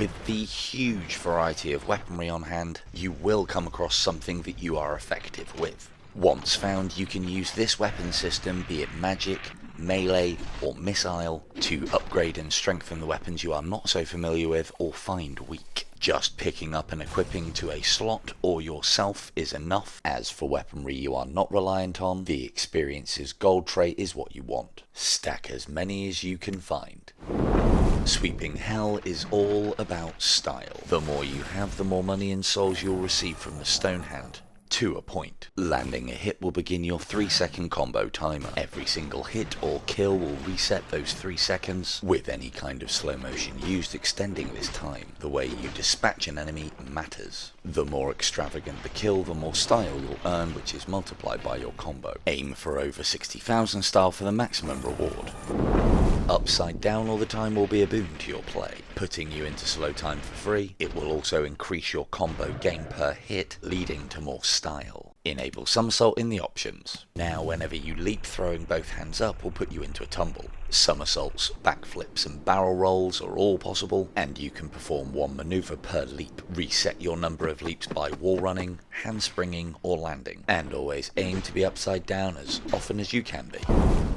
With the huge variety of weaponry on hand, you will come across something that you are effective with. Once found, you can use this weapon system, be it magic, melee, or missile, to upgrade and strengthen the weapons you are not so familiar with or find weak. Just picking up and equipping to a slot or yourself is enough. As for weaponry you are not reliant on, the experience's gold tray is what you want. Stack as many as you can find. Sweeping Hell is all about style. The more you have, the more money and souls you'll receive from the stone hand. To a point. Landing a hit will begin your 3-second combo timer. Every single hit or kill will reset those 3 seconds, with any kind of slow motion used extending this time. The way you dispatch an enemy matters. The more extravagant the kill, the more style you'll earn, which is multiplied by your combo. Aim for over 60,000 style for the maximum reward. Upside down all the time will be a boon to your play, putting you into slow time for free. It will also increase your combo gain per hit, leading to more style. Enable somersault in the options. Now whenever you leap, throwing both hands up will put you into a tumble. Somersaults, backflips and barrel rolls are all possible, and you can perform one maneuver per leap. Reset your number of leaps by wall running, handspringing or landing, and always aim to be upside down as often as you can be.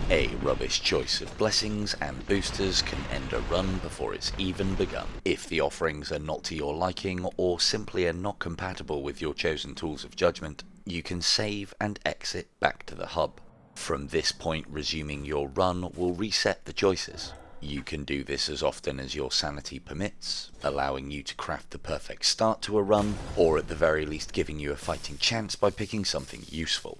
A rubbish choice of blessings and boosters can end a run before it's even begun. If the offerings are not to your liking or simply are not compatible with your chosen tools of judgment, you can save and exit back to the hub. From this point, resuming your run will reset the choices. You can do this as often as your sanity permits, allowing you to craft the perfect start to a run, or at the very least giving you a fighting chance by picking something useful.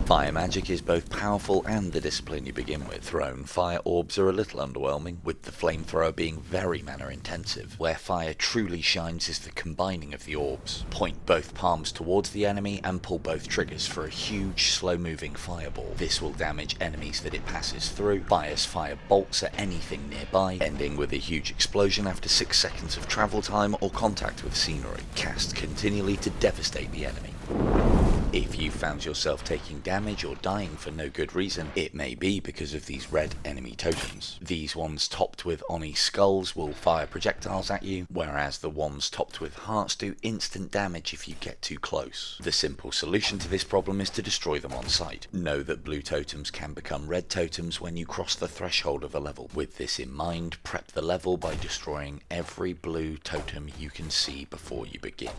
Fire magic is both powerful and the discipline you begin with. Thrown fire orbs are a little underwhelming, with the flamethrower being very mana intensive. Where fire truly shines is the combining of the orbs. Point both palms towards the enemy and pull both triggers for a huge slow moving fireball. This will damage enemies that it passes through. Fires fire bolts at anything nearby, ending with a huge explosion after 6 seconds of travel time or contact with scenery. Cast continually to devastate the enemy. If you found yourself taking damage or dying for no good reason, it may be because of these red enemy totems. These ones topped with Oni skulls will fire projectiles at you, whereas the ones topped with hearts do instant damage if you get too close. The simple solution to this problem is to destroy them on sight. Know that blue totems can become red totems when you cross the threshold of a level. With this in mind, prep the level by destroying every blue totem you can see before you begin.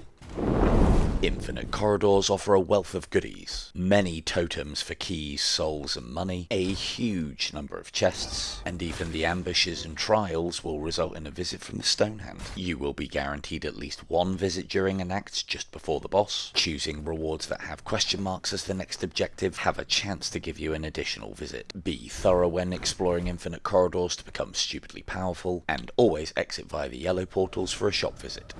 Infinite corridors offer a wealth of goodies. Many totems for keys, souls and money, a huge number of chests, and even the ambushes and trials will result in a visit from the Stonehand. You will be guaranteed at least one visit during an act just before the boss. Choosing rewards that have question marks as the next objective have a chance to give you an additional visit. Be thorough when exploring infinite corridors to become stupidly powerful, and always exit via the yellow portals for a shop visit.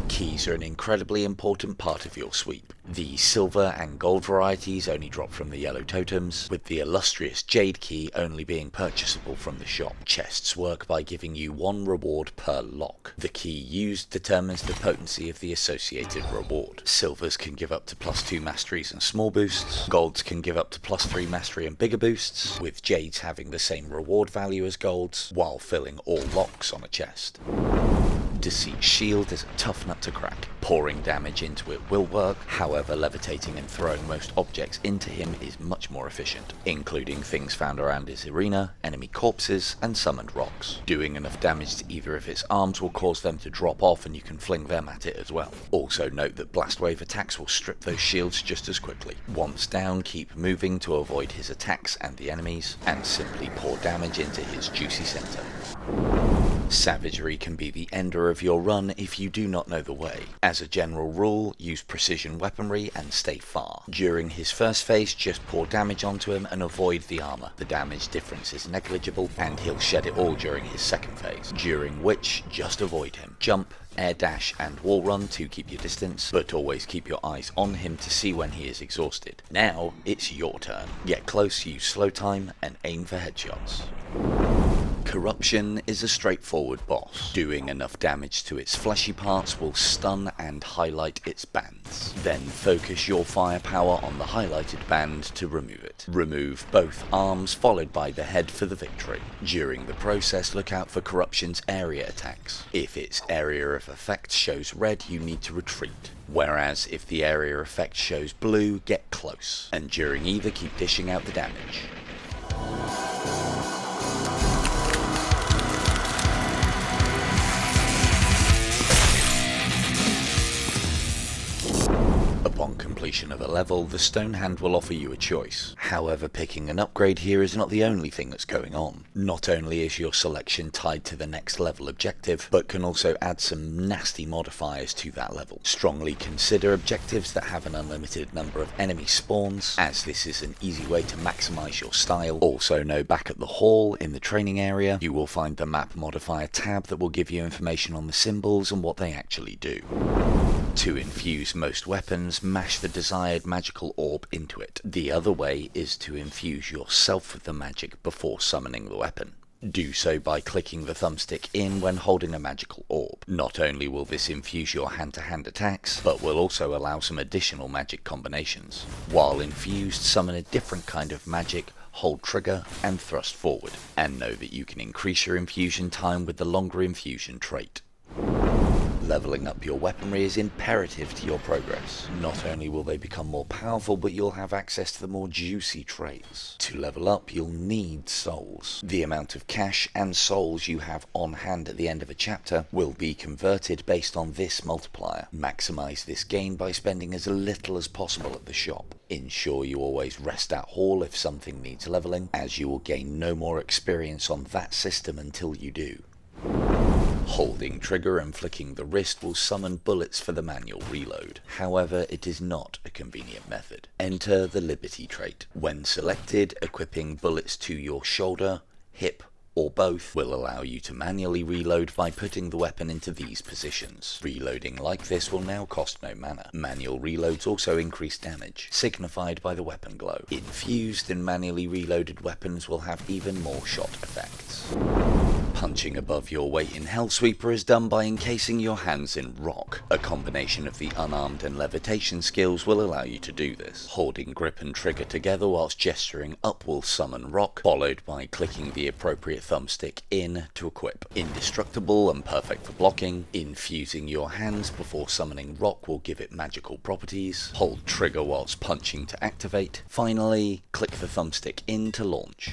Keys are an incredibly important part of your sweep. The silver and gold varieties only drop from the yellow totems, with the illustrious jade key only being purchasable from the shop. Chests work by giving you one reward per lock. The key used determines the potency of the associated reward. Silvers can give up to +2 masteries and small boosts. Golds can give up to +3 mastery and bigger boosts, with jades having the same reward value as golds, while filling all locks on a chest. Deceit shield is a tough nut to crack. Pouring damage into it will work, however levitating and throwing most objects into him is much more efficient, including things found around his arena, enemy corpses and summoned rocks. Doing enough damage to either of its arms will cause them to drop off and you can fling them at it as well. Also note that blast wave attacks will strip those shields just as quickly. Once down, keep moving to avoid his attacks and the enemies, and simply pour damage into his juicy center. Savagery can be the ender of your run if you do not know the way. As a general rule, use precision weaponry and stay far. During his first phase, just pour damage onto him and avoid the armor. The damage difference is negligible, and he'll shed it all during his second phase, during which just avoid him. Jump, air dash and wall run to keep your distance, but always keep your eyes on him to see when he is exhausted. Now it's your turn. Get close, use slow time and aim for headshots. Corruption is a straightforward boss. Doing enough damage to its fleshy parts will stun and highlight its bands. Then focus your firepower on the highlighted band to remove it. Remove both arms followed by the head for the victory. During the process, look out for Corruption's area attacks. If its area of effect shows red, you need to retreat. Whereas if the area effect shows blue, get close. And during either, keep dishing out the damage. Upon completion of a level, the Stone Hand will offer you a choice. However, picking an upgrade here is not the only thing that's going on. Not only is your selection tied to the next level objective, but can also add some nasty modifiers to that level. Strongly consider objectives that have an unlimited number of enemy spawns, as this is an easy way to maximize your style. Also know back at the hall in the training area, you will find the map modifier tab that will give you information on the symbols and what they actually do. To infuse most weapons, mash the desired magical orb into it. The other way is to infuse yourself with the magic before summoning the weapon. Do so by clicking the thumbstick in when holding a magical orb. Not only will this infuse your hand-to-hand attacks, but will also allow some additional magic combinations. While infused, summon a different kind of magic, hold trigger, and thrust forward. And know that you can increase your infusion time with the longer infusion trait. Leveling up your weaponry is imperative to your progress. Not only will they become more powerful, but you'll have access to the more juicy traits. To level up, you'll need souls. The amount of cash and souls you have on hand at the end of a chapter will be converted based on this multiplier. Maximize this gain by spending as little as possible at the shop. Ensure you always rest at hall if something needs leveling, as you will gain no more experience on that system until you do. Holding trigger and flicking the wrist will summon bullets for the manual reload. However, it is not a convenient method. Enter the Liberty trait. When selected, equipping bullets to your shoulder, hip, or both will allow you to manually reload by putting the weapon into these positions. Reloading like this will now cost no mana. Manual reloads also increase damage, signified by the weapon glow. Infused and manually reloaded weapons will have even more shot effects. Punching above your weight in Hellsweeper is done by encasing your hands in rock. A combination of the unarmed and levitation skills will allow you to do this. Holding grip and trigger together whilst gesturing up will summon rock, followed by clicking the appropriate thumbstick in to equip. Indestructible and perfect for blocking. Infusing your hands before summoning rock will give it magical properties. Hold trigger whilst punching to activate. Finally, click the thumbstick in to launch.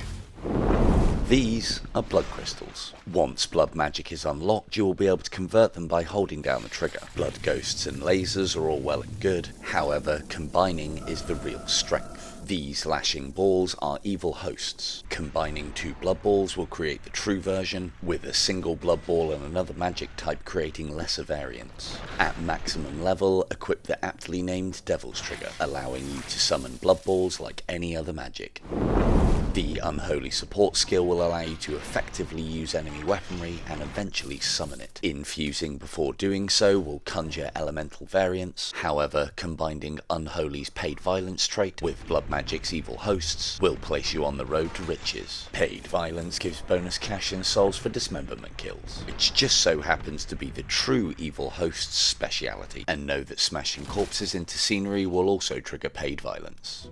These are blood crystals. Once blood magic is unlocked, you will be able to convert them by holding down the trigger. Blood ghosts and lasers are all well and good, however, combining is the real strength. These lashing balls are evil hosts. Combining two blood balls will create the true version, with a single blood ball and another magic type creating lesser variants. At maximum level, equip the aptly named Devil's Trigger, allowing you to summon blood balls like any other magic. The Unholy Support skill will allow you to effectively use enemy weaponry and eventually summon it. Infusing before doing so will conjure elemental variants, however, combining Unholy's Paid Violence trait with Blood Magic's Evil Hosts will place you on the road to riches. Paid Violence gives bonus cash and souls for dismemberment kills, which just so happens to be the true Evil Host's speciality, and know that smashing corpses into scenery will also trigger Paid Violence.